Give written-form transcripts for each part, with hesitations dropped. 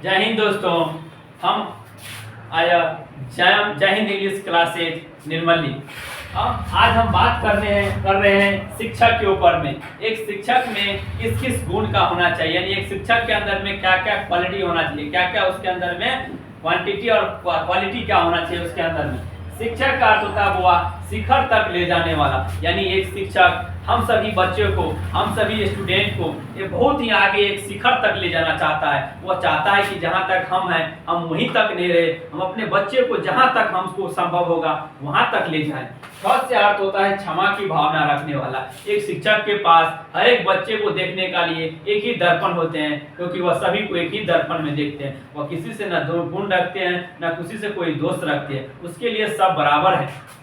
जय हिंद दोस्तों। हम आया जय हिंद इंग्लिश क्लासेज निर्मली। आज हम बात कर रहे हैं शिक्षक के ऊपर में। एक शिक्षक में किस किस गुण का होना चाहिए, यानी एक शिक्षक के अंदर में क्या क्या क्वालिटी होना चाहिए, क्या क्या उसके अंदर में क्वांटिटी और क्वालिटी क्या होना चाहिए उसके अंदर में। शिक्षक का अर्थ होता है वो शिखर तक ले जाने वाला, यानी एक शिक्षक हम सभी बच्चों को, हम सभी स्टूडेंट को ये बहुत ही आगे एक शिखर तक ले जाना चाहता है। वो चाहता है कि जहाँ तक हम हैं हम वहीं तक नहीं रहे, हम अपने बच्चे को जहाँ तक हमको संभव होगा वहाँ तक ले जाएं। फर्स्ट से अर्थ होता है क्षमा की भावना रखने वाला। एक शिक्षक के पास हर एक बच्चे को देखने का लिए एक ही दर्पण होते हैं, क्योंकि वह सभी को एक ही दर्पण में देखते हैं। वह किसी से न दो गुण रखते हैं, न किसी से कोई दोष रखते हैं, उसके लिए सब बराबर है।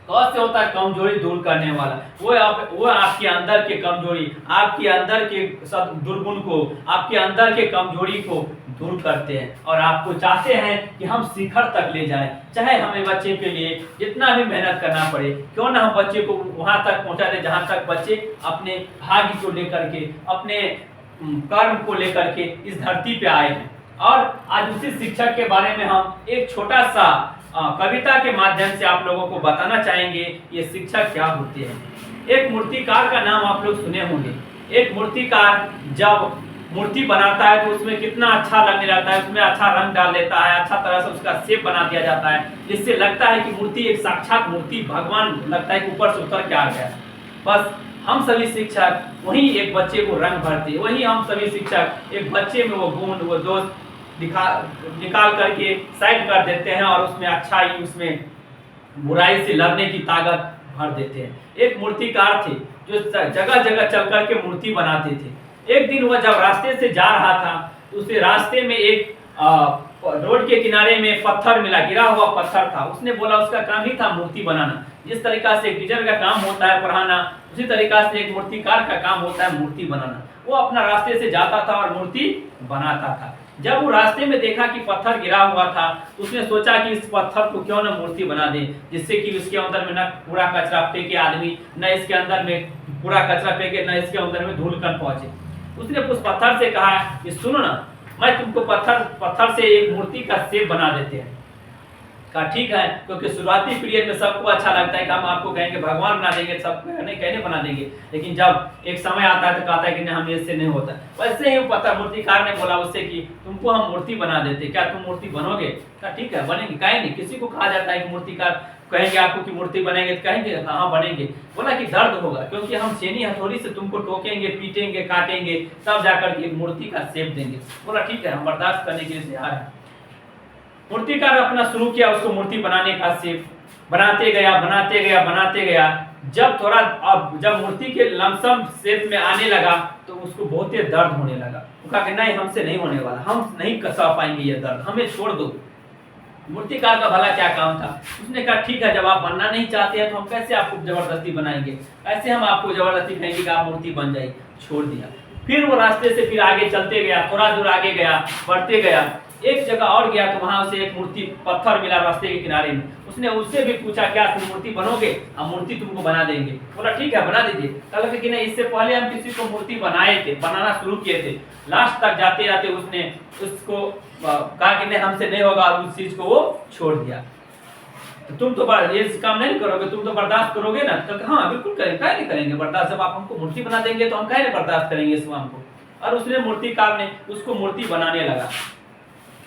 कौन से होता है कमजोरी दूर करने वाला। वो आपके अंदर के कमजोरी, आपके अंदर के दुर्गुण को, आपके अंदर के कमजोरी को दूर करते हैं और आपको चाहते हैं कि हम शिखर तक ले जाएं। चाहे हमें बच्चे के लिए जितना भी मेहनत करना पड़े, क्यों ना हम बच्चे को वहां तक पहुंचा दें जहां तक बच्चे अपने भाग्य को लेकर के, अपने कर्म को लेकर के इस धरती पे आए हैं। और आज उसी शिक्षक के बारे में हम एक छोटा सा कविता के माध्यम से आप लोगों को बताना चाहेंगे ये शिक्षक क्या होते हैं। एक मूर्तिकार का नाम आप लोग सुने होंगे। एक मूर्तिकार जब मूर्ति बनाता है तो उसमें कितना अच्छा लगने लगता है, उसमें अच्छा रंग डाल देता है, अच्छा तरह से उसका शेप बना दिया जाता है, जिससे लगता है कि मूर्ति एक साक्षात मूर्ति, भगवान लगता है कि ऊपर से उतर के आ गया। बस हम सभी शिक्षक वही एक बच्चे को रंग भरते, वही हम सभी शिक्षक एक बच्चे में वो गुण, वो दोष निकाल करके साइड कर देते हैं और उसमें अच्छाई, उसमें बुराई से लड़ने की ताकत भर देते हैं। एक मूर्तिकार थे जो जगह जगह चल करके मूर्ति बनाते थे। एक दिन वह जब रास्ते से जा रहा था तो उसे रास्ते में एक रोड के किनारे में पत्थर मिला, गिरा हुआ पत्थर था। उसने बोला उसका काम ही था मूर्ति बनाना। जिस तरीका से टीचर का काम होता है पढ़ाना, उसी तरीका से एक मूर्तिकार का काम होता है मूर्ति बनाना। वो अपना रास्ते से जाता था और मूर्ति बनाता था। जब वो रास्ते में देखा कि पत्थर गिरा हुआ था तो उसने सोचा कि इस पत्थर को क्यों न मूर्ति बना दे, जिससे कि उसके अंदर में न पूरा कचरा फेंके आदमी, न इसके अंदर में पूरा कचरा फेंके, न इसके अंदर में धूल कण पहुंचे। उसने उस पत्थर से कहा कि सुनो ना, मैं तुमको पत्थर से एक मूर्ति का शेप बना देते हैं। कहा ठीक है, क्योंकि शुरुआती पीरियड में सबको अच्छा लगता है कि हम आपको कहेंगे भगवान बना देंगे, सब कहने बना देंगे। लेकिन जब एक समय आता है तो कहता है कि नहीं, हम इससे नहीं होता। वैसे ही पता मूर्तिकार ने बोला उससे कि तुमको हम मूर्ति बना देते, क्या तुम मूर्ति बनोगे? कहा ठीक है बनेंगे, काहे नहीं। किसी को कहा जाता है कि मूर्तिकार कहेंगे आपको कि मूर्ति बनेंगे, तो कहेंगे हाँ बनेंगे। बोला कि दर्द होगा, क्योंकि हम छेनी हथौड़ी से तुमको टोकेंगे, पीटेंगे, काटेंगे, तब जाकर के मूर्ति का शेप देंगे। बोला ठीक है, हम बर्दाश्त करने के लिए तैयार है। मूर्तिकार अपना शुरू किया उसको मूर्ति बनाने का शेप, बनाते गया। जब मूर्ति के लमसम शेप में आने लगा तो उसको बहुत ही दर्द होने लगा। वो कहा कि नहीं, हमसे नहीं होने वाला, हम नहीं सह पाएंगे ये दर्द, हमें छोड़ दो। मूर्तिकार का भला क्या काम था। उसने कहा ठीक है, जब आप बनना नहीं चाहते हैं तो हम कैसे आपको जबरदस्ती बनाएंगे, ऐसे हम आपको जबरदस्ती कहेंगे कि आप मूर्ति बन जाए। छोड़ दिया। फिर वो रास्ते से फिर आगे चलते गया, थोड़ा दूर आगे गया, बढ़ते गया। एक जगह और गया तो वहां उसे एक मूर्ति पत्थर मिला रास्ते के किनारे में। उसने उससे भी पूछा क्या तुम मूर्ति बनोगे? हम मूर्ति तुमको बना देंगे। बोला ठीक है बना दीजिए। कहा कि नहीं, इससे पहले हम किसी को मूर्ति बनाए थे, बनाना शुरू किए थे। लास्ट तक जाते जाते उसने उसको कहा कि नहीं, हमसे नहीं होगा, और उस चीज को वो छोड़ दिया। तो तुम तो ये काम नहीं करोगे, तुम तो बर्दाश्त करोगे ना? तो हाँ बिल्कुल करेंगे, काहे नहीं करेंगे बर्दाश्त, जब आप हमको मूर्ति बना देंगे तो हम काहे नहीं बर्दाश्त करेंगे इस काम को। और उसने मूर्तिकार ने उसको मूर्ति बनाने लगा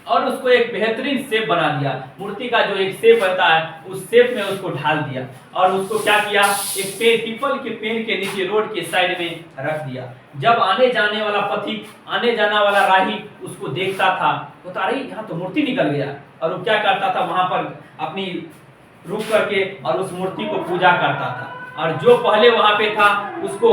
और उसको एक बेहतरीन शेप बना दिया। मूर्ति का जो एक शेप होता है उस शेप में उसको ढाल दिया और उसको क्या किया, एक पीपल के पेड़ के नीचे रोड के साइड में रख दिया। जब आने जाने वाला पथिक, आने जाने वाला राही उसको देखता था तो अरे यहाँ तो मूर्ति निकल गया। और वो क्या करता था, वहां पर अपनी रुक करके और उस मूर्ति को पूजा करता था। और जो पहले वहां पे था उसको,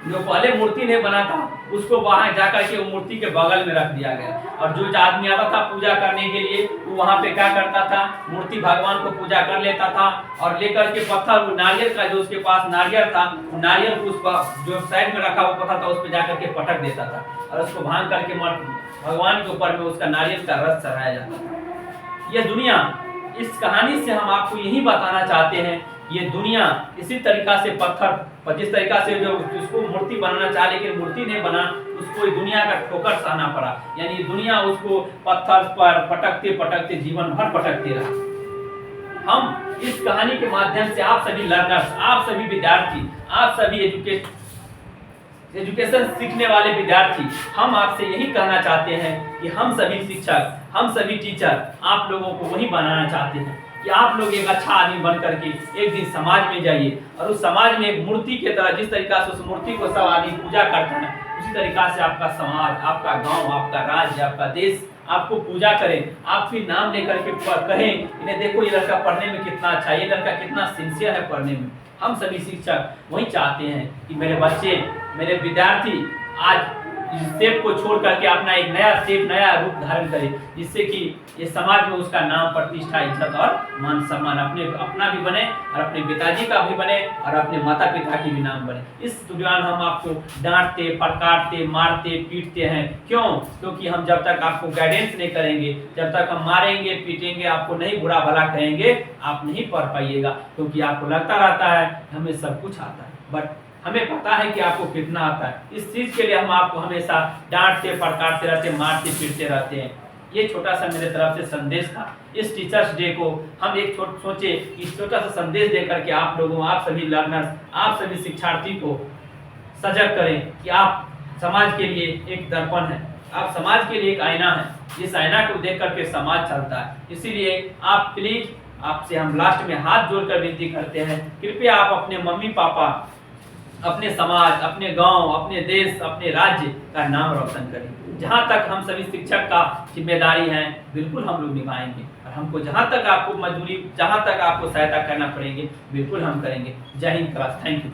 जो पहले मूर्ति नहीं बना था उसको वहां जाकर के मूर्ति के बगल में रख दिया गया। और जो आदमी आता था पूजा करने के लिए वो वहां पे क्या करता था, मूर्ति भगवान को पूजा कर लेता था और लेकर के पत्थर, नारियल का जो उसके पास नारियल था, नारियल को उस जो साइड में रखा हुआ पत्थर था उस पर जाकर के पटक देता था और उसको भांग करके भगवान के ऊपर में उसका नारियल का रस चढ़ाया जाता था। यह दुनिया, इस कहानी से हम आपको यही बताना चाहते हैं, ये दुनिया इसी तरीका से पत्थर पर जिस तरीका से जो उसको मूर्ति बनाना चाहा लेकिन मूर्ति नहीं बना, उसको दुनिया का ठोकर सहना पड़ा, यानी दुनिया उसको पत्थर पर पटकते पटकते जीवन भर पटकते रहा। हम इस कहानी के माध्यम से आप सभी लर्नर्स, आप सभी विद्यार्थी, आप सभी एजुकेशन सीखने वाले विद्यार्थी, हम आपसे यही कहना चाहते हैं कि हम सभी शिक्षक, हम सभी टीचर आप लोगों को वही बनाना चाहते हैं कि आप लोग एक अच्छा आदमी बन करके एक दिन समाज में जाइए और उस समाज में एक मूर्ति की तरह, जिस तरीका से उस मूर्ति को सब आदमी पूजा करता है, उसी तरीका से आपका समाज, आपका गांव, आपका राज्य, आपका देश आपको पूजा करें, आप फिर नाम लेकर के कहें, इन्हें देखो ये लड़का पढ़ने में कितना अच्छा, ये लड़का कितना सिंसियर है पढ़ने में। हम सभी शिक्षक वही चाहते हैं कि मेरे बच्चे, मेरे विद्यार्थी आज इस स्टेप को छोड़ करके अपना एक नया स्टेप, नया रूप धारण करे, जिससे कि ये समाज में उसका नाम, प्रतिष्ठा, इज्जत और मान सम्मान अपना भी बने और अपने पिताजी का भी बने और अपने माता पिता की भी नाम बने। इस दौरान हम आपको डांटते, फटकारते, मारते, पीटते हैं, क्यों? क्योंकि हम जब तक आपको गाइडेंस नहीं करेंगे, जब तक हम मारेंगे, पीटेंगे, आपको नहीं बुरा भला कहेंगे, आप नहीं पढ़ पाइएगा, क्योंकि आपको लगता रहता है हमें सब कुछ आता है, बट हमें पता है कि आपको कितना आता है। इस चीज के लिए हम आपको हमेशा डांटते, फटकारते रहते, मारते, पीटते रहते हैं। ये छोटा सा मेरे तरफ से संदेश था। इस टीचर्स डे को हम एक सोचे कि छोटा सा संदेश दे करके आप लोगों, आप सभी लर्नर्स, आप सभी शिक्षार्थी को सजग करें कि आप समाज के लिए एक दर्पण है, आप समाज के लिए एक आईना है, इस आईना को देख करके समाज चलता है। इसीलिए आप प्लीज, आपसे हम लास्ट में हाथ जोड़कर विनती करते हैं, कृपया आप अपने मम्मी पापा, अपने समाज, अपने गांव, अपने देश, अपने राज्य का नाम रोशन करें। जहां तक हम सभी शिक्षक का जिम्मेदारी है, बिल्कुल हम लोग निभाएंगे और हमको जहां तक आपको मजबूरी, जहां तक आपको सहायता करना पड़ेगी, बिल्कुल हम करेंगे। जय हिंद क्लास, थैंक यू।